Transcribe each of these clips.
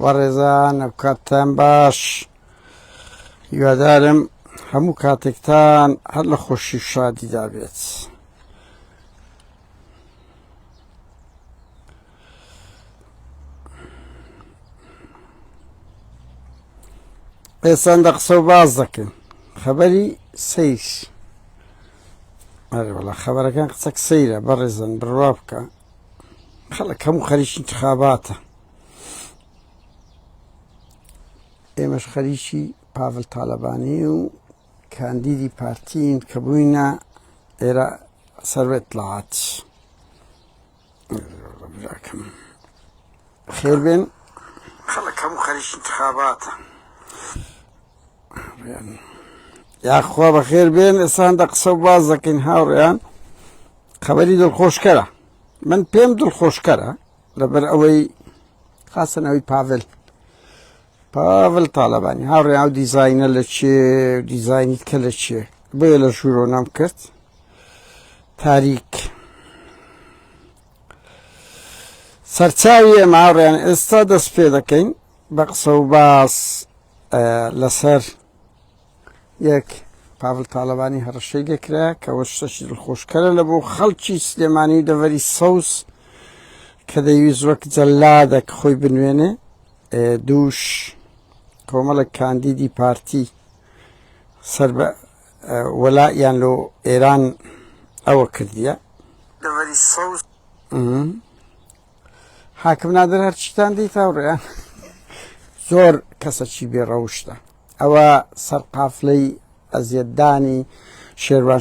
وەڕێزان ئەو کاتتان باش هیوادارم هەموو کاتێکتان هەر لە خۆشی و شادیدا بێت. ئێستا قسە و باز دەکەین خەبەری سەیر. وەڵا خەبەرەکان قسەک سەیرە بەڕێزن بڕوا بکە. خەڵک هەموو خەریکی انتخاباتە. ئێمەش خەریکی پاڤڵ تاڵەبانی و کاندیدی پارتین کە بووینە ئێرە سەروێت لەعات. خێر بێن خەڵک هەموو خەریکی انتخاباتە. یاخوا بەخێر بێن. ئێستا قسە و باز دەکەین هاوڕێیان. خەبەری دڵخۆشکەرە. من پێم دڵخۆشکەرە لەبەر ئەوەی خاسن ئەوەی پاڤڵ تاڵەبانی هاوڕێیان ئەو دیزاینە لە چێ دیزاینیت کە لە چێ بۆیە لە ژوورۆ نام کرد تاریک سەرچاوی ئێمە هاوڕێیان ئێستا دەست پێ دەکەین بە قسە و باس لەسەر یەک پاڤڵ تاڵەبانی هەڕەشەی لێکرا کە ئەوە شتێکی دڵخۆشکەرە لە بۆ خەڵکی سلێمانی و دەڤەری سەوز کە دەیویست وەک جەلادێک خۆی بنوێنێ. دووش کۆمەڵێک کاندیدی پارتی سەر بە وەلایان لۆ ئێران ئەوە کردیە دەڤەری سەوز. حاکم نادر هەرچیتان دیت هاوڕێیان زۆر کەسەکی بێڕەوشتە. ئەوە سەرقافلەی ئەزیەتدانی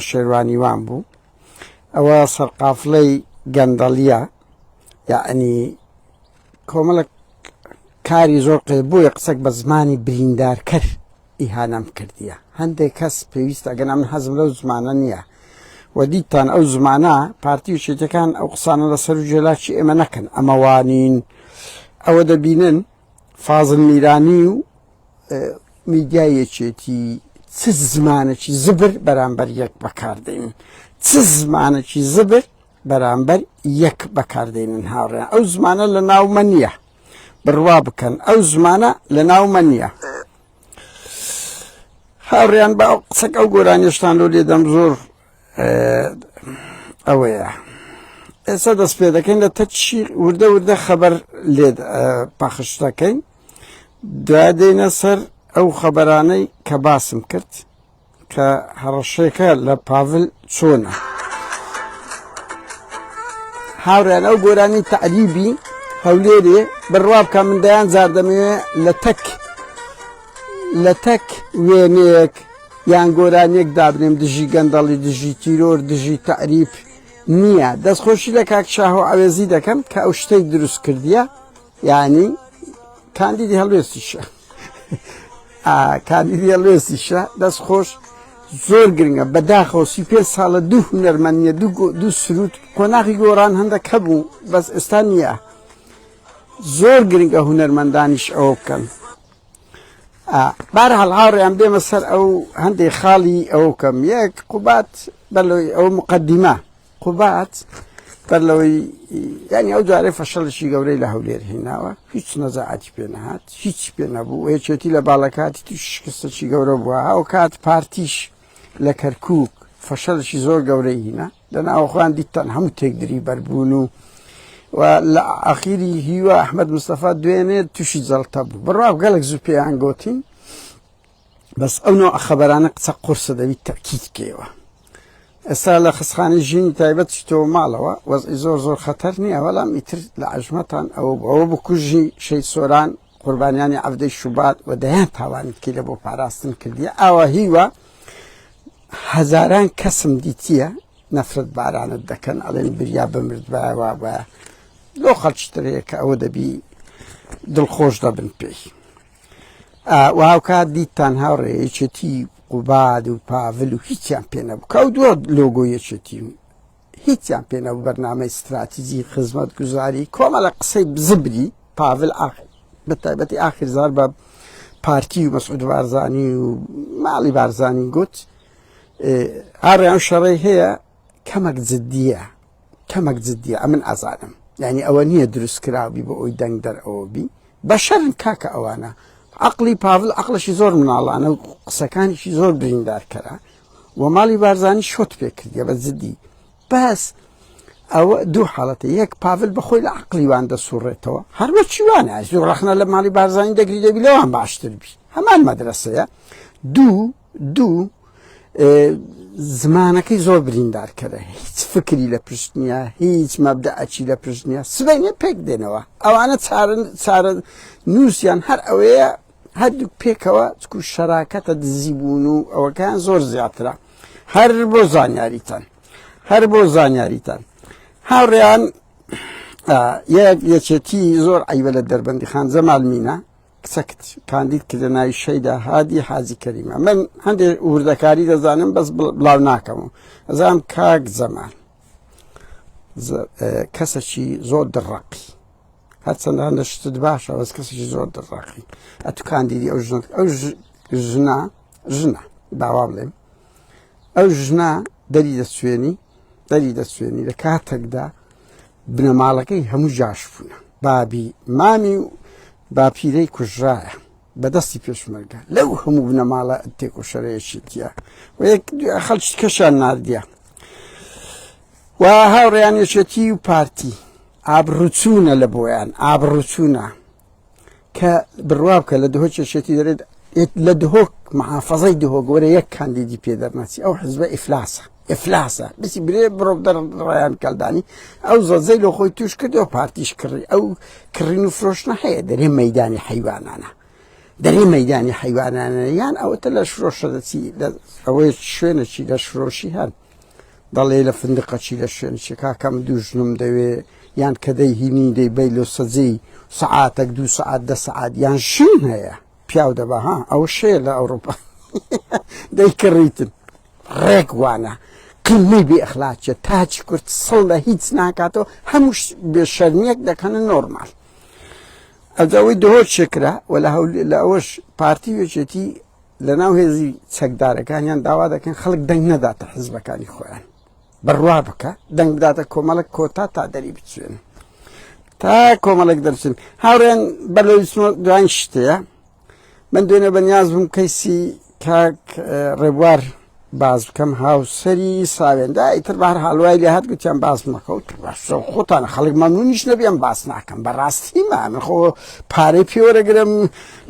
شێروانیوان بوو. ئەوە سەرقافلەی گەندەڵیە، یعنی کۆمەڵک کاری زۆر بۆیە قسەک بە زمانی بریندارکەر ئیهانەم کردیە. هەندێک کەس پێویستە ئەگەنا من حەزم لەو زمانە نییە و دیتان ئەو زمانە پارتی و شێتەکان ئەو قسانە لەسەر و جێلاکی ئێمە نەکەن. ئەمەوانین ئەوە دەبینن فازڵ میرانی و میدیایەکێتی چ زمانێکی زبر بەرامبەر یەک بەکاردێنن، چ زمانێکی زبر بەرامبەر یەک بەکاردێنن. هاوڕێیان ئەو زمانە لە ناومە نییە، بڕوا بکەن ئەو زمانە لە ناومە نییە. هاوڕێیان بە ئەو قسەک ئەو گۆرانیشتان لۆ لێدەم زۆر ئەوەیە. ئێستا دەست پێ دەکەین لە تەچی وردە وردە خەبەر لێ پاخش دەکەین، دوای دێنە سەر ئەو خەبەرانەی کە باسم کرد کە هەڕەشەیەکە لە پاڤڵ چۆنە. هاوڕێیان ئەو گۆرانی تەعریبی هەولێرێ بڕوا بکە من دەیان جار دەمەوێ لە تەک وێنەیەک یان گۆرانیەک دابنێم دژی گەندەڵی دژی تیرۆر دژی تەعریب نییە. دەستخۆشی لە کاک شاهۆ ئاوێزی دەکەم کە ئەو شتێک دروست کردیە، یعنی کاندیدی هەڵوێستیشە کاندیدی هەڵوێستیشە دەستخۆش زۆر گرنگە. بەداخەوە 35 ساڵە دوو هونەرمەندیە دوو سرود قۆناغی گۆڕان هەندێک هەبوو بەس ئێستا نییە. زۆر گرنگە هونەرمەندانیش ئەوە بکەن. بەرهەڵ هاوڕێیان بێمە سەر ئەو هەندێک خاڵی ئەوە بکەم. یەک قوبات بەلەوەی ئەو مقەدیمە قوبات بەلەوەی یعنی ئەو جارێ فەشەڵشی گەورەی لە هەولێر هێناوە، هیچ نەزاعەتی پێ نەهات، هیچ پێ نەبوو. هێچێتی لە باڵەکاتی توش شکستەی گەورە بووە. ئەو کات پارتیش لە کەرکووک فەشەڵشی زۆر گەورەی هینە لەناوەخۆیان دیتان هەموو تێکدری بەربوون و لە ئاخیری هیوە ئەحمەد مستەفا دوێنێ تووشی جەڵتە بوو. بڕوا گەلێک زوو پێیان گوتین بەس ئەو نۆ خەبەرانە قسە قورسە دەبیت تەکید بکەیەوە. ئێستا لە خستخانەی ژینی تایبەت چیتەوە ماڵەوە وەزعی زۆر خەتەر نییە، بەڵام ئیتر لە عەژمەتان ئەوە بکوژی شەید سۆران قوربانیانی عەفدەی شوبات و دەیان تاوانت کەی لە بۆ پاراستن کردیە. ئاوا هیوە هەزاران کەسم دیتیە نەفرەت بارانت دەکەن ئەڵێن بریا بمرد بەوا بە لۆ خەڵکیترەیە کە ئەوە دەبی دڵخۆش دەبن پێی. و هاوکات دیتان هاوڕێیەکێتی قوباد و پاڤڵ و هیچیان پێ نەبوو کە ئەو دووە لۆگۆیەکێتی هیچیان پێ نەبوو. بەرنامەی استراتیژی خزمەت گوزاری کۆمەڵە قسەی زبری پاڤڵ بەتایبەتی ئاخر زار بە پارتی و مەسعود بارزانی و ماڵی بارزانی گوت. هاوڕێیان شەڕەی هەیە کەمەک جددیە ئەمن ئازانم، یعنی ئەوە نییە دروست کراوی بۆ ئەوی دەنگ دەرئەوە بی بەشەرن کاکە ئەوانە عقلی پاڤڵ عقلشی زۆر مناڵانە و قسەکانیشی زۆر بریندارکەرە و ماڵی بارزانی شۆت پێ کردیە بە جددی بەس ئەوە دوو حاڵەتە یەک پاڤل بەخۆی لە عقلیوان دەسوڕێتەوە هەروە چیوانە زوو ڕەخنە لە ماڵی بارزانی دەگری دەبی لەوان باشتر بی هەمان مەدرسەیە دوو زمانەکەی زۆر بریندارکەرە هیچ فکری لە پشت نییە هیچ مەبدەعەکی لە پشت نییە سبەینێ پێک دێنەوە ئەوانە چارە نووسیان هەر ئەوەیە هەردوو پێکەوە چکو شەراکەتە دزیبوون و ئەوەکان زۆر زیاترە هەر بۆ زانیاریتان هاوڕێیان یەکێتی زۆر عیبە لە دەربەندی خان جەمال مینە کچەکت کاندید کردە ناوی شەیدا هادی حاجی کەریمە من هەندێک وردەکاری دەزانم بەس بڵاو ناکەمەوە ئەزانم کاک جەمال کەسێکی زۆر دڕەقی هەرچەندە هەندە شتت باشە بەس کەسێکی زۆر دڕەقی ئەتو کاندیدی ئەو ژنە باوا بڵێم ئەو ژنە دەری دەسوێنی لە کاتێکدا بنەماڵەکەی هەموو جاش بوونە بابی مامی و باپیرەی کوژرایە بەدەستی پێشمەرگە لەو هەموو بنەماڵە تێک و شەرەیەشیتیە و خەڵکی کەشیان ناردیە و هاوڕێیان یەکێتی و پارتی ئابڕوچوونە لە بۆیان ئابڕوچوونە کە بڕوا بکە لە دهۆ کێشێتی دەرێت لە دهۆک محافەزەی دهۆ گۆرە یەک کاندیدی پێدەرناچی ئەو حزبە ئیفلاسە بسی برێ بڕۆ دەڕایان کەلدانی ئەو زەزەی لە خۆی توش کردەوە پارتیش کڕی ئەو کڕین و فرۆشتنە هەیە دەرێ مەیدانی حیوانانە یان ئەوەتە لە شرۆشە دەچی ئەوەی شوێنەچی لە شرۆشی هەن دەڵێ لە فندقەچی لە شوێنچی کاکەم دوو ژنم دەوێ یان کەدەی هینی دەیبەی لە سەجەی سەعاتێک 2 سەعات 10 سەعات یان شن هەیە پیاو دەبا ها ئەوە شەیە لە ئەوروپا دەیکڕیتن ڕێک وانە قیمەی بێ ئەخلاقیە تاچی کورد سڵ لە هیچ ناکاتەوە هەموو بێشەرمیەک دەکەنە نۆرمال ئەوەی دهۆ چێکرا و لە ئەوەش پارتی وێچێتی لە ناو هێزی چەکدارەکانیان داوا دەکەن خەڵک دەنگ نەداتە حزبەکانی خۆیان بڕوا بکە دەنگ بداتە کۆمەڵک کۆتا تا دەری بچێن تا کۆمەڵک دەرچن هاوڕێن بەلەویسمە دوان شتەیە من دوێنێ بەنیاز بووم کەیسی کاک ڕێبوار باز بکەم هاوسەری ساوێندا ئیتر بەهەر هاڵوای لێ هات گوتیان باز مەکەوت خۆتانە خەڵک مەمنونیش نەبیان باس ناکەم بەڕاستیمە من خۆ پارەی پێوەرەگرم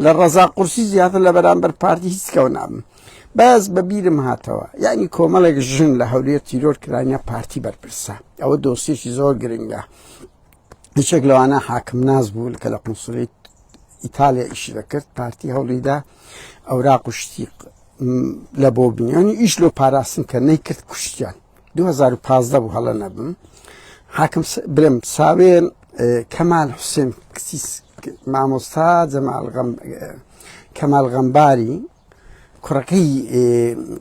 لە ڕەزا قورسی زیاتر لە بەرامبەر پارتی هیچ کەو نابم باز بە بیرم هاتەوە یعنی کۆمەڵێک ژن لە هەولێر تیرۆر کرانیا پارتی بەرپرسە ئەوە دۆسیێکی زۆر گرنگە هیچێک لەوانە حاکم ناز بوو کە لە قونسڵێت ئیتالیا ئیشی دەکرد پارتی هەوڵیدا ئەوراق و شتی لە بۆ بینیانی ئیش لۆ پاراستن کە نەیکرد کوشتیان 2015 بوو هەڵە نەبم حاکم برم ساوێن کەمال حوسێن کچی مامۆستا کەمال غەمباری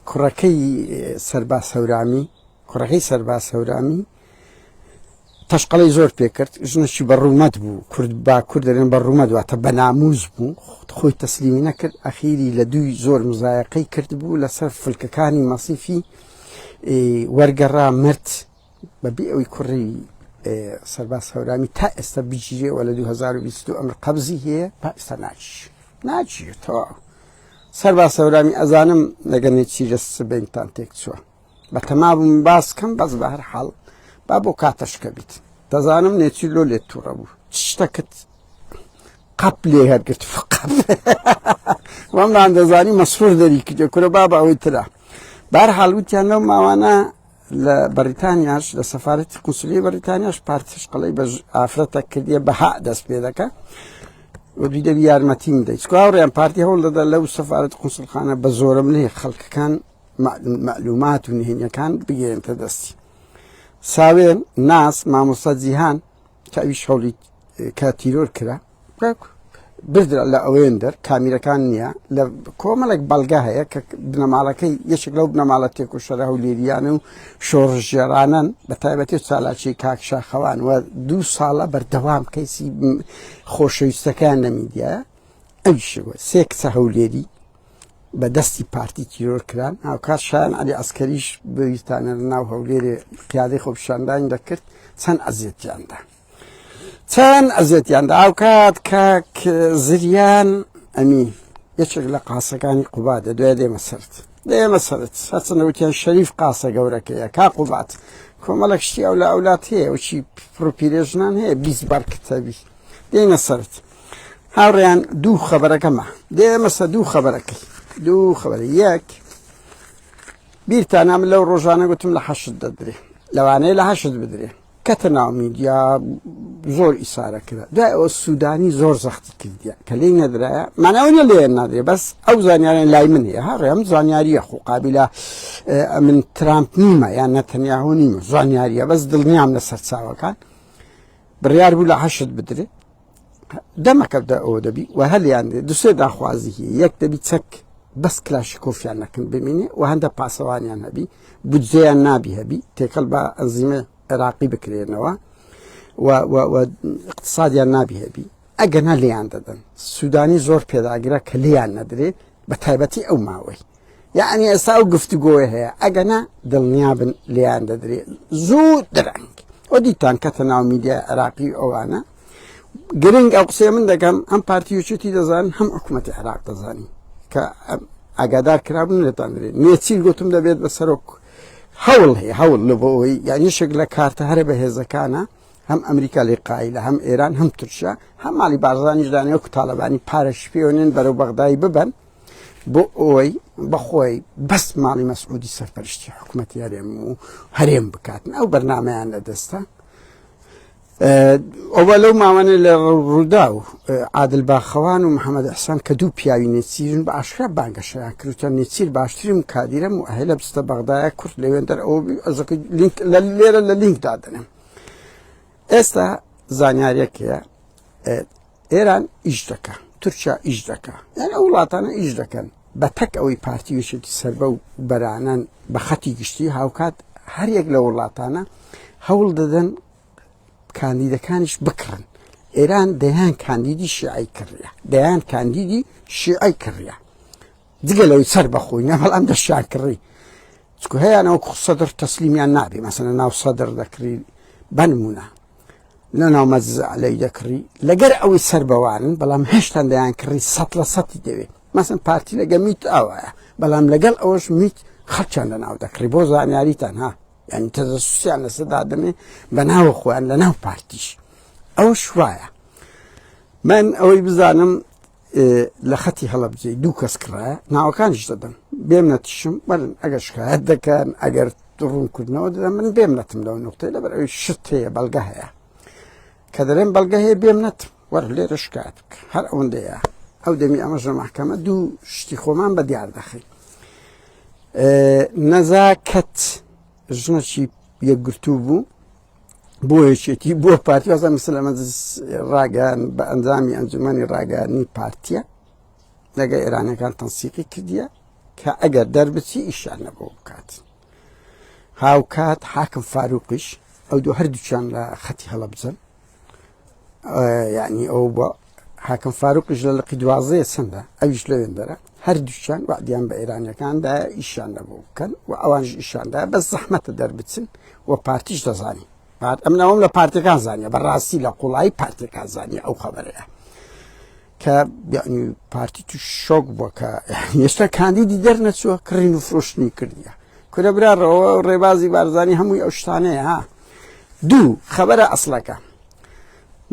کوڕەکەی سەرباز هەورامی تەشقەڵی زۆر پێکرد ژنەشی بەڕوومەت بوو کورد با کورد دەرێن بەڕوومەت واتە بەناموز بوو خۆی تەسلیمی نەکرد ئەخیری لە دووی زۆر مزایقەی کرد بوو لەسەر فلکەکانی مەسیفی وەرگەڕا مرد بەبێ ئەوی کوڕی سەرباز هەورامی تا ئێستا بگیرێەوە لە 2022 ئەمر قەبزی هەیە با ئێستا ناچێتەوە سەرباز هەورامی ئەزانم لەگەنێ چیرە سبەینتان تێک چووە بە تەما بووم باسکەم بەس بە هەر حاڵ با بۆ کاتەشکە بیت دەزانم نێچی لۆ لێت تووڕە بوو شتەکەت قەپ لێ هەرگرت وەمران دەزانی مەسرور دەری کردێ کورە بابە ئەوەی ترا بار حاڵوتیان لەو ماوانە لە بەریتانیاش لە سەفارەتی قونسولی بەریتانیاش پارتیش قەڵەی بە ئافرەتە کردیە بەها دەست پێ دەکە دوی دەبی یارمەتیم دەیت هاوڕێیان پارتی هەوڵ دەدا لەو سەفارەت قونسڵخانە بە زۆرم لێ خەڵکەکان معلومات و نهێنیەکان بگەێنتە دەستی ساوێن ناس مامۆستا جیهان کە ئەویش هەوڵی کە تیرۆر کرا بردرا لە ئەوێن دەر کامیرەکان نییە لە کۆمەڵێک بەڵگا هەیە کە بنەماڵەکەی یەکێک لەو بنەماڵە تێک و شەرە هەولێریانە و شۆڕژێرانن بە تایبەتی چالاکی کاکشا خەوان و 2 ساڵە بەردەوام کەیسی خۆشەویستەکان لە میدیایە ئەویشەوە 3 کچە هەولێری بە دەستی پارتی تیرۆر کران هاوکات شایان عەلی عەسکەریش بەویستانە لە ناو هەولێرێ قیادەی خۆپیشاندانی دەکرد چەند ئەزیەتیاندا چەند ئەزیەتیاندا ئەو کات کاک زریان ئەمین یەکێک لە قاسەکانی قوباتە دوای دێمە سەرت هەچەندەوتیان شەریف قاسە گەورەکەیە کا قوبات کۆمەڵک شتی ئەو لە ئەولات هەیە وچی پرۆپیرێژنان هەیە 20 بار کتەبی دێنە سەرت هاوڕێیان دوو خەبەرەکەمە دێمە سە دوو خەبەرە یەک بیرتانە من لەو ڕۆژانە گوتم لە 8 دەدرێ لەوانەیە لە 8 بدرێ کەتە ناو میدیا زۆر ئیسارە کرا دوای ئەوە سوودانی زۆر زەختی کردیە کە لێی نەدرایە ماناوەنە لێ نادرێ بەس ئەو زانیاریان لای من هەیە هەڕێم زانیاریە خۆ قابلە من ترامپ نیمە یان نەتەنیاهۆ نیمە زانیاریە بەس دڵنیام لەسەر چاوەکان بڕیار بوو لە 8 بدرێ دەمەکەدا ئەوە دەبی و هەلیان دێ دوسێ داخوازی هەیە یەک دەبی چەک بەس کلاشی کۆفیان نەکەن ببینێ و هەندە پاسەوانیان هەبی بودجەیان نابی هەبی تێکەڵ بە ئەنزیمە عێراقی بکرێنەوە و اقتصادیان نابی هەبی ئەگەنا لیان دەدەن سوودانی زۆر پێداگرە کە لیان نەدرێت بە تایبەتی ئەو ماوەی یعنی ئێستا ئەو گفتوگۆی هەیە ئەگەنا دڵنیابن لیان دەدرێت زوو درەنگ ئەو دیتان کەتە ناو میدیای عێراقی ئەوانە گرنگ ئەو قسەی من دەکەم ئەم پارتیوچێتی دەزانن هەم حکوومەتی عێراق دەزانی کە ئاگادار کرابن لێتان درێت نێچیر گوتم دەبێت بە سەرۆک هەوڵ هەیە هەوڵ لە بۆەوەی یعنی شێک لە کارتە هەرە بەهێزەکانە هەم ئەمریکا لێ قایلە هەم ئێران هەم تورکیا هەم ماڵی بارزانیش دانێ و تاالبانی پارەشی پێوێنن بەرەو بەغدایی ببەن بۆ ئەوەی بەخۆی بەس ماڵی مەسعودی سەرپەرشتی حکوومەتی هەرێم و هەرێم بکاتن ئەو بەرنامەیان لەدەستە ئەوە لەو ماوانە لە ڕوودا و عادل باخەوان و محەممەد ئەحسان کە دوو پیاوی نێچیرن بە ئاشکرا بانگەشەیان کردوتە نێچیر باشترم کادیرەم و ئەهێ لە بستە بەغدایە کورد لەوێن دەرەوە لێرە لە لینک دادنم ئێستا زانیاریەکەیە ئێران ئیش دەکە تورکیا ئیش دەکە یان ئەو وڵاتانە ئیش دەکەن بە تەک ئەوەی پارتیویشێتی سەربە و بەرانەن بە خەتی گشتی هاوکات هەریەک لە وڵاتانە هەوڵ دەدەن کاندیدەکانیش بکڕن ئێران دەیان کاندیدی شیعی کڕیە دەیان کاندیدی شیعی کڕیە جگە لەوەی سەر بەخۆی نە بەڵام دەشیان کڕی چکو هەیەیانەوە سەدر تەسلیمیان نابێ مەسەنە ناو سەدر دەکری بنمونە لە ناو مەجزعلەی دەکڕی لەگەر ئەوەی سەر بەوانن بەڵام هێشتان دەیان کڕی 100% دەوێت مەسن پارتی لەگە میت ئاوایە بەڵام لەگەڵ ئەوەش میت خەڵکیان لە ناو دەکڕی بۆ زانیاریتان ها یعنی تەجەسوسیان لەسەردادنێ بە ناوە خۆیان لە ناو پارتیش ئەوە شوایە من ئەوەی بزانم لە خەتی هەڵەبجێ دوو کەس کڕایە ناوەکانیش دەدەم بێم نەتیشم بەرن ئەگەر شکایەت دەکەن ئەگەر ڕوونکردنەوە دەدەم من بێم نەتم لەو نقطەی لەبەر ئەوی شت هەیە بەڵگە هەیە کە دەرێن بەڵگە هەیە بێم نەتم وەرە لێرە شکایەت بکە هەر ئەوەندەیە ئەو دەمی ئەمەش لە مەحکەمە دوو شتی خۆمان بە دیار دەخی نەزاکەت ژنەی یەکگرتوو بوو بۆ هێچێتی بۆ پارتی وازە مثل ئەمە ڕاگەیان بە ئەنجامی ئەنجومەنی ڕاگەیاندنی پارتیە لەگە ئێرانەکان تەنسیقی کردیە کە ئەگەر دەربچی ئیشان نەبوو بکات هاوکات حاکم فاروقیش ئەو دوو هەردووچیان لە خەتی هەڵەبجەن یعنی ئەو بە حاکم فاروقیش لە لقی دوازەیە چەندە ئەویش لەوێن دەرە هەردووچیان وعدیان بە ئێرانیەکاندا ئیشان نەبوو بکەن و ئەوانش ئیشاندا بەس زەحمەتە دەربچن و پارتیش دەزانی ئەمنەوەم لە پارتەکان زانیە بەڕاستی لە قوڵایی پارتەکان زانیە ئەو خەبەرەیە کە پارتی تو شۆک بووە کە هێشتا کاندیدی دەرنەچووە کڕین و فرۆشتنی کردیە کورە براڕەوە ڕێبازی بارزانانی هەمووی ئەو شتانەیە ها دوو خەبەرە ئەسڵەکە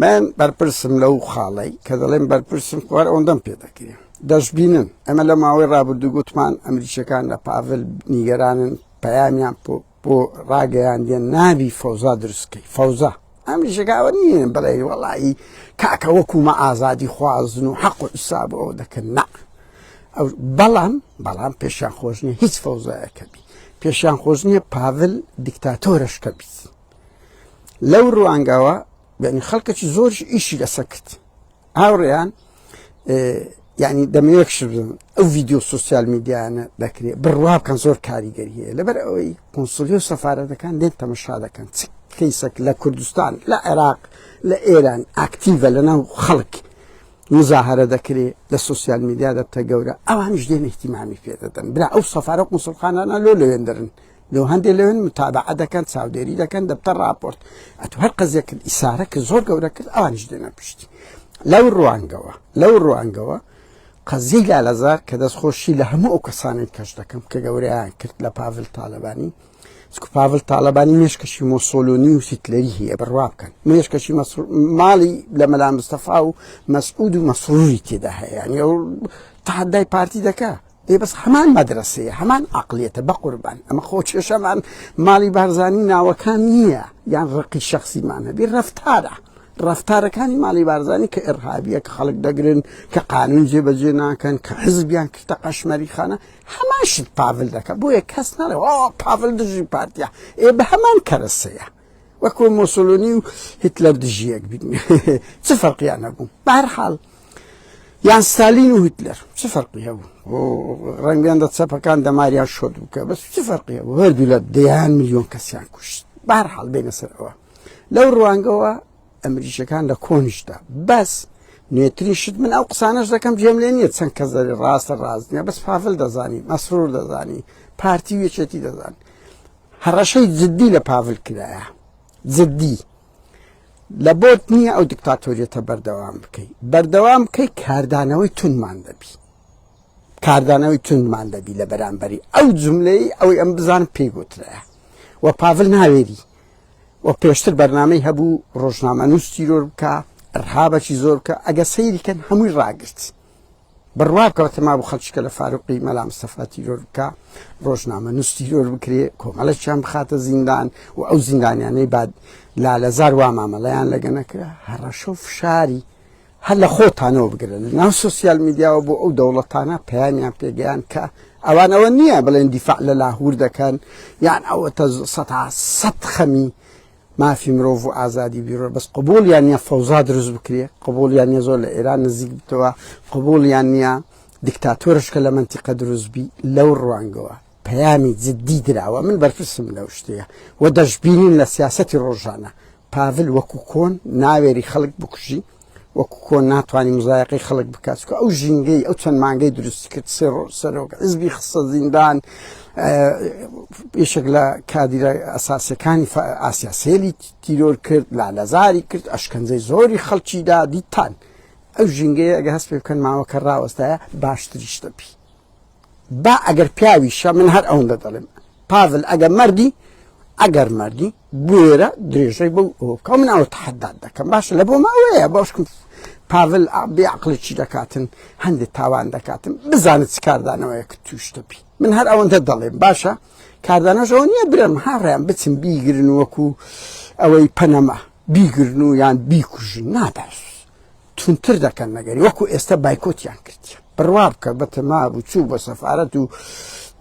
من بەرپرسم لەو خاڵی کە دەڵێن بەرپرسم خوار ئەوەندەم پێ دەکرێ دەشبینن ئەمە لە ماوەی ڕابردوو گوتمان ئەمریکیەکان لە پاڤل نیگەرانن پەیامیان بۆ ڕاگەیاندێن نابی فەوزا دروستکەی فەوزا ئەمریکیەکانەوە نین بڵێ وەڵایی کاکە وەکومە ئازادی خوازن و حەق و ئیساب ئەوە دەکەن نا بەڵام پێشیان خۆش نییە هیچ فەوزایەکە بی پێشیان خۆش نییە پاڤل دیکتاتۆرەشکە بیت لەو ڕوانگاوە یعنی خەڵکەی زۆرش ئیشی لەسەر کرد هاوڕێیان یعنی دەمەوێکش بزن ئەو ڤیددیو سوسیال میدیانە دەکرێت بڕوا بکەن زۆر کاریگەری هەیە لەبەر ئەوەی کۆنسولی و سەفارەتەکان دێن تەمەشا دەکەن چ کەیسێک لە کوردستان لە عێراق لە ئێران ئاکتیڤە لەناو خەڵک مزاهرە دەکرێت لە سوسیال میدیا دەبتە گەورە ئەوانش دێن احتیمامی پێ دەدەن برا ئەو سەفارە قونسڵخانانە لۆ لەوێن دەرن لو هەندێک لەوێن متابعە دەکەن چاودێری دەکەن دەبتە راپۆرت ئەتو هەر قەزێک کرد ئیسارە کرد زۆر گەورە کرد ئەوانیش دێنە پشتی لەو ڕوانگەوە قەزیی لالەزار کە دەستخۆشی لە هەموو ئەو کەسانی کەش دەکەم کە گەورەیان کرد لە پاڤل تاالبانی پاڤل تاالبانی مێشکەشی مۆسۆلۆنی و هیتلەری هەیە بڕوا بکەن مێشکەشی ماڵی لە مەلا مستەفا و مەسعود و مەسروری تێدا هەیە یعنی ئەو تەحەدای پارتی دەکا بەس هەمان مەدرسەیە هەمان عەقلیەتە بە قوربان ئەمە خۆچێشەمان ماڵی بارزانی ناوەکان نییە یان ڕقی شەخسیمان هەبێ ڕەفتارەکانی ماڵی بارزانی کە ئێرهابیە کە خەڵک دەگرن کە قانون جێبەجێ ناکەن کە حزبیان کردە قەشمەریخانە هەمان شت پاڤل دەکە بۆیە کەس ناڵێ پاڤل دژی پارتیە بە هەمان کەرەسەیە وەکو مۆسۆلۆنی و هیتلەر دژیەک بین چ فەرقیان هەبوو بە هەر حاڵ یان ستالین و هیتلەر چ فەرقی هەبوو ڕەنگیان دەچەپەکان دەماریان شۆت بکە بەس چ فەرقی هەبوو هەردوو لە دەیان ملیۆن کەسیان کوشت بە هەر حاڵ بێنە سەر ئەوە لەو ڕوانگەوە ئەمریکەکان لە کۆنیشدا بەس نوێترین شت من ئەو قسانەش دەکەم جێم لێ نییە چەند کەس دەری ڕاستە ڕاست نییە بەس پاڤل دەزانی مەسرور دەزانی پارتی و یەکێتی دەزانی هەڕەشەی جددی لە پاڤل کرایە جددی لە بۆت نییە ئەو دیکتاتۆریەتە بەردەوام بکەی کاردانەوەی توندمان دەبی لە بەرامبەری ئەو جوملەی ئەوەی ئەم بزان پێی گوترایە و پاڤل ناوێری و پێشتر بەرنامەی هەبوو ڕۆژنامە نووس تیرۆر بکە ئەرهابەکی زۆر بکە ئەگە سەیریکەن هەمووی ڕاگرت بڕوا بکەوە تەما بوو خەڵکیکە لە فاروقی مەلا مستەفا تیرۆر بکە ڕۆژنامە نووس تیرۆر بکرێ کۆمەڵەکیان بخاتە زیندان و ئەو زیندانیانەی بعد لالەزار وا مامەڵەیان لەگە نەکرا هەڕەشە و فشاری هەر لە خۆتانەوە بگرن ناو سۆسیال میدیاوە بۆ ئەو دەوڵەتانە پەیامیان پێگەیان کە ئەوانەوە نییە بڵێن دیفاع لە لاهور دەکەن یان ئەوەتە سەد خەمی مافی مرۆڤ و ئازادی بیرۆ بەس قبولیان نییە فەوزا دروست بکرێ قبولیان نییە زۆر لە ئێران نزیک بتەوە قبولیان نییە دیکتاتۆرشکە لە منتیقە دروستبی لەو ڕوانگەوە پەیامی جددی دراوە من بەرپرسم لەو شتەیە و دەشبینین لە سیاسەتی ڕۆژانە پاڤل وەکو کۆن ناوێری خەڵک بکوژی وەکو کۆن ناتوانانی مزایقی خەڵک بکات کە ئەو ژینگەی ئەو چەند مانگەی دروستی کرد سەرۆکە حزبی خستە زیندان یەکێک لە کادیرە ئەساسیەکانی ئاسیا سێلی تیرۆر کرد لالەزاری کرد ئەشکەنجەی زۆری خەڵکیدا دیتان ئەو ژینگەیە ئەگە هەست پێ بکەن ماوەکە ڕاوەستایە باشتریش دەبی با ئەگەر پیاویشە من هەر ئەوەندە دەڵێم پاڤل ئەگەر مردی بوێرە درێژەی بەو ئەوکە من ئەوە تەحەدات دەکەم باشە لە بۆ ماوەیە باشکم پاڤل بێعقڵێکی دەکاتن هەندێک تاوان دەکاتن بزانێت چ کاردانەوەیەکە توش دەبی من هەر ئەوەندە دەڵێم باشە کاردانەش ئەوە نییە برم هاڕیان بچن بیگرن وەکو ئەوەی پەنەما بیگرن و یان بیکوژن ناباش تونتر دەکەن نەگەری وەکو ئێستا بایکۆتیان کردیە بڕوا بکە بە تەما بوو چوو بە سەفارەت و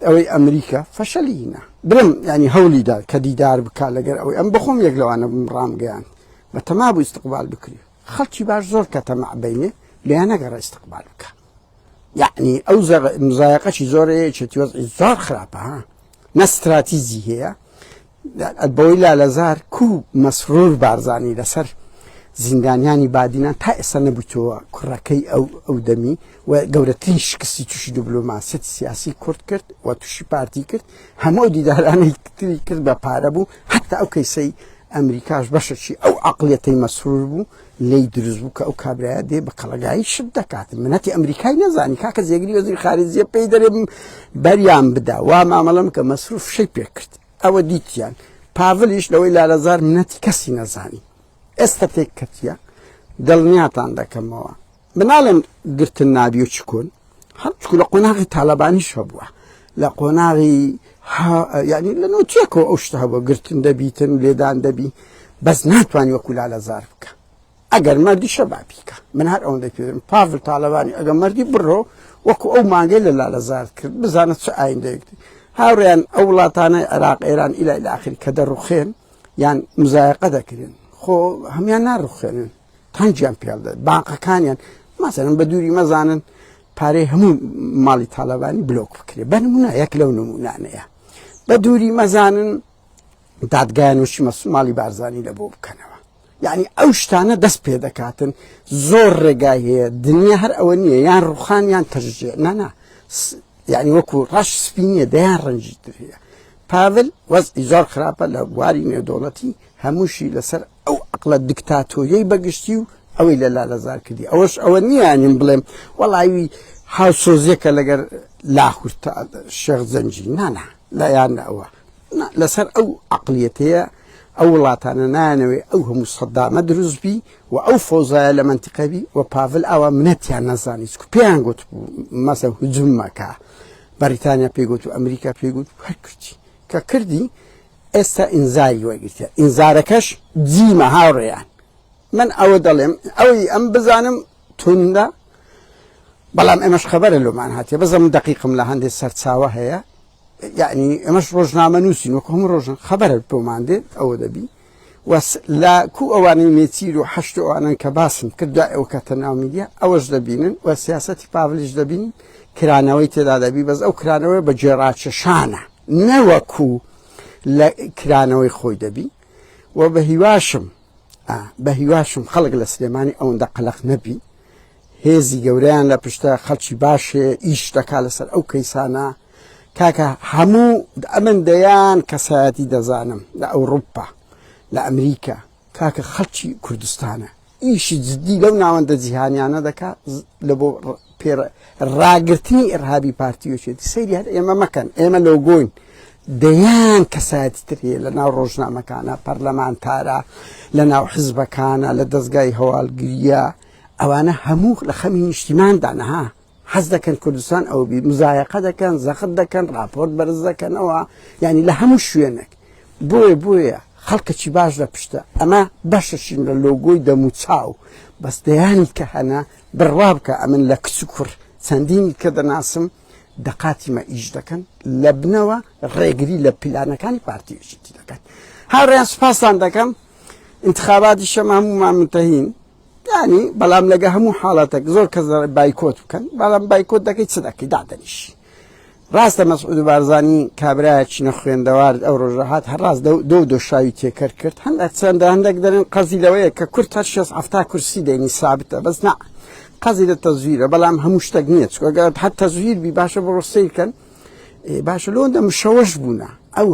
ئەوەی ئەمریکا فەشەلیینە برم ینی هەولیدا کە دیدار بکە لەگەر ئەوەی ئەم بخۆم یەک لەوانە ڕامگەیان بە تەما بوو ئیستقبال بکری خەڵکی باش زۆر کە تەمەعبینێ لیان نەگەڕە ئیستقبال بکە یعنی ئەو مزایقەی زۆرەیە چێتی وەزعی زۆر خراپە ها نەستراتیزی هەیە بەوەی لالەزار کو مەسرور بارزانی لەسەر زیندانیانی بادینان تا ئێستا نەبوویتەوە کوڕەکەی ئەو دەمی و گەورەترین شکستی تووشی دیبلۆماسیەتی سیاسی کورد کرد و تووشی پارتی کرد هەموو دیدارانەی تری کرد بە پارە بوو حتا ئەو کەیسەی ئەمریکاش بەشەکی ئەو عەقڵیەتەی مەسرور بوو لی دروست بوو کە ئەو کابرایە دێ بە قەڵەگایی شت دەکاتن منەتی ئەمریکای نەزانی کاکە جێگری وەزیری خارجیە پێی دەرێ بەریان بدا وا مامەڵەم کە مەسرور فشەی پێ کرد ئەوە دیتیان پاڤلیش لەوەی لالەزار منەتی کەسی نەزانی ئێستا تێک کەتیە دڵنیاتان دەکەمەوە بناڵێن گرتن نابی و چکۆن هەرچکو لە قۆناغی تاالبانیش هەبووە لە قۆناغی یعنی لە نوتیەکەوە ئەو شتە هەبووە گرتن دەبیتن لێدان دەبی بەس ناتوانانی وەکو لالەزار بکە ئەگەر مردی شەبابیکە من هەر ئەوەندەی پێدەم پاڤل تاالبانی ئەگەر مردی بڕۆ وەکو ئەو مانگەی لە لالەزار کرد بزانێت چه ئایندەیەکتی هاوڕێیان ئەو وڵاتانە عێراق ئێران ئیلای ئاخری کە دەڕوخێن یان مزایقە دەکرێن خۆ هەمیان ناڕوخێنن تەنجیان پێڵدە بانقەکانیان مەسەڵەن بە دووری مەزانن پارەی هەموو ماڵی تاالبانی بلۆک بکرێ بە نمونە یەک لەو نمونانەیە بە دووری مەزانن دادگایانوشی ماڵی بارزانی لە بۆ بکەنەوە یعنی ئەو شتانە دەست پێ دەکاتن زۆر ڕێگای هەیە دنیا هەر ئەوە نییە یان ڕوخان یان تەژێ نەنا یعنی وەکو ڕەش سپینیە دەیان ڕەنجیتر هەیە پاڤل وەزعی زۆر خراپە لە بواری نێودەوڵەتی هەمووشی لەسەر ئەو عەقڵە دیکتاتۆریەی بەگشتی و ئەوەی لە لالەزار کردی ئەوەش ئەوە نییانین بڵێم وەڵاوی هاوسۆزیەکە لەگەر لاهور شێخ زەنجی نانا لایان ئەوە لەسەر ئەو عەقلیەتەیە ئەو وڵاتانە نانەوێ ئەو هەموو سەدامە دروست بی و ئەو فۆزایە لە منتیقەبی و پاڤل ئەوە منەتیان نەزانی چکو پێیان گوت بوو مەسە هجوم مەکە بەریتانیا پێگوت و ئەمریکا پێگوت هەر کردی کە کردی ئێستا ئینزاری وەرگرتە ئینزارەکەش جیمە هاوڕێیان من ئەوە دەڵێم ئەوەی ئەم بزانم توندە بەڵام ئێمەش خەبەرە لۆمان هاتیە بەزەم دقیقم لە هەندێک سەرچاوە هەیە یعنی ئەمەش ڕۆژنامە نووسین وەکو هەموو ڕۆژن خەبەرە بۆمان دێت ئەوە دەبی لە کو ئەوانەی مێچیر و حەشت ئەوانن کە باسم کرد دوای ئەو کاتە ناو میدیا ئەوەش دەبینن و سیاسەتی پاڤلیش دەبین کرانەوەی تێدا دەبی بەس ئەو کرانەوەی بە جێڕاکێشانە نەوەکو لە کرانەوەی خۆی دەبی و بە هیواشم خەڵک لە سلێمانی ئەوەندە قەلق نەبی هێزی گەورەیان لە پشتە خەڵکی باشێ ئیش دەکا لەسەر ئەو کەیسانە کاکە هەموو ئەمن دەیان کەسایەتی دەزانم لە ئەوروپا لە ئەمریکا کاکە خەڵکی کوردستانە ئیشی جددی لەو ناوەندە جیهانیانە دەکات لە بۆ ڕاگررتنی ئێرهابی پارتیۆچێتی سەیری هەر ئێمە مەکەن ئێمە لەوگۆین دەیان کەسایەتی ترێ لە ناو ڕۆژنامەکانە پەرلەمانتارە لە ناو حزبەکانە لە دەستگای هەواڵگریە ئەوانە هەموو لە خەمی نیشتیماندانەها حەز دەکەن کوردستان ئەو بی مزایقە دەکەن زەخت دەکەن راپۆرت بەرز دەکەنەوە یعنی لە هەموو شوێنێک بۆیە خەڵکەکی باش لە پشتە ئەمە بەشەشین لە لۆگۆی دەموچاو بەس دەیانی کە هەنا بڕوا بکە ئەمن لە کچ و کوڕ چەندینی کە دەناسم دەقاتیمە ئیش دەکەن لە بنەوە ڕێگری لە پیلانەکانی پارتیۆچێتی دەکەن هاوڕێیان سوپاسان دەکەم انتخاباتی شەمە هەموومان منتەهین یعنی بەڵام لەگە هەموو حاڵەتێک زۆر کەس بایکۆت بکەن بەڵام بایکۆت دەکەی چ دەکەی دادەنیشی ڕاستە مەسعود بارزانی کابرایەکی نەخوێندەوار ئەو ڕۆژە هات هەرڕاست دۆ شاوی تێکەر کرد هەندێک دەرێن قەزی لەوەیە کە کورت هەر 60 کورسی دەینی سابتە بەس نا قەزی لە تەزویرە بەڵام هەموو شتێک نییە چکۆگەر هەر تەزویر بی باشە بۆ ڕستەیکەن باشە لۆندە مشەوەش بوونە ئەو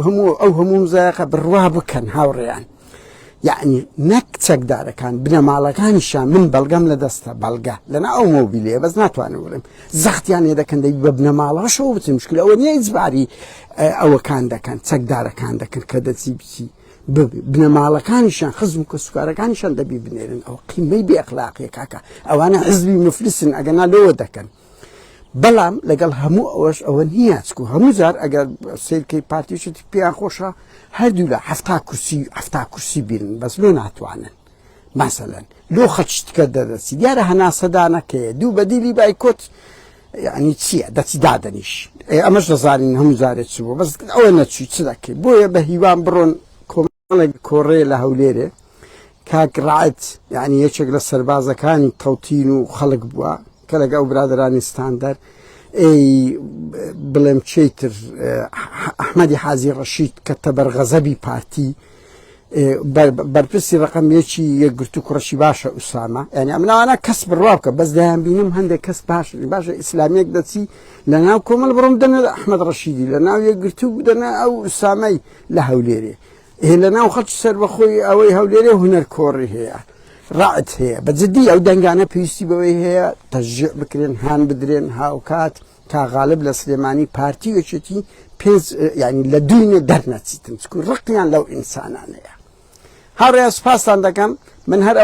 هەموو مزایقە بڕوا بکەن هاوڕێیان یعنی نەک چەکدارەکان بنەماڵەکانیشان من بەڵگەم لە دەستە بەڵگە لەنا ئەو مۆبیلەیە بەس ناتوانم بڵێم زەختیان لێ دەکەن دەی بە بنەماڵەشەوە بچن مشکل ئەوە نییە هیچباری ئەوەکان دەکەن چەکدارەکان دەکەن کە دەچی بچی بنەماڵەکانیشان خزم و کەسوکارەکانیشان دەبی بنێرن ئەو قیمەی بێئەخلاقیە کاکە ئەوانە حزبی مفلسن ئەگەنا لەوە دەکەن بەڵام لەگەڵ هەموو ئەوەش ئەوە نییە چکو هەموو جار ئەگەر سیرکەی پارتیۆچێتی پێیان خۆشە هەردوو لە 70 کورسی بیرن بەس لۆ ناتوانن مەسەلەن لۆ خەچتکە دەدەچی دیارە هەناسەدانەکەیە دوو بەدیلی بایکۆت یعنی چییە دەچی دادەنیش ئەمەش دەزانین هەموو جارێک چ بوو بەس ئەوە نەچوی چ دەکەی بۆیە بە هیوان بڕۆن کۆمەڵێک کۆڕێ لە هەولێرێ کاک ڕائەت یعنی یەکێک لە سەربازەکانی تەوتین و خەڵک بووە کە لەگە ئەو برادرانی ستاندەر بڵێم چیتر ئەحمەدی حازی ڕەشید کە تەبەرغەزەبی پارتی بەرپرسی ڕقەمێکی یەکگرت و کوڕەشی باشە ئوسامە یعنی ئەمناوانە کەس بڕوا بکە بەس دەیان بینم هەندێک کەس باشە ئیسلامیەک دەچی لە ناو کۆمەڵ بڕۆم دەنە ئەحمەد ڕەشیدی لە ناو یەکگرت و دەنە ئەو ئوسامەی لە هەولێرێ لە ناو خەڵکی سەربەخۆی ئەوەی هەولێرێ هونەر کۆڕی هەیە ڕائەت هەیە بەجددی ئەو دەنگانە پێویستی بەوەی هەیە تەشجیع بکرێن هان بدرێن هاوکات تا غالب لە سلێمانی پارتیۆچێتی یعنی لە دوینێ دەرنەچیتن چکو ڕقیان لەو ئینسانانەیە هاوڕێیان سوپاسان دەکەم من هەر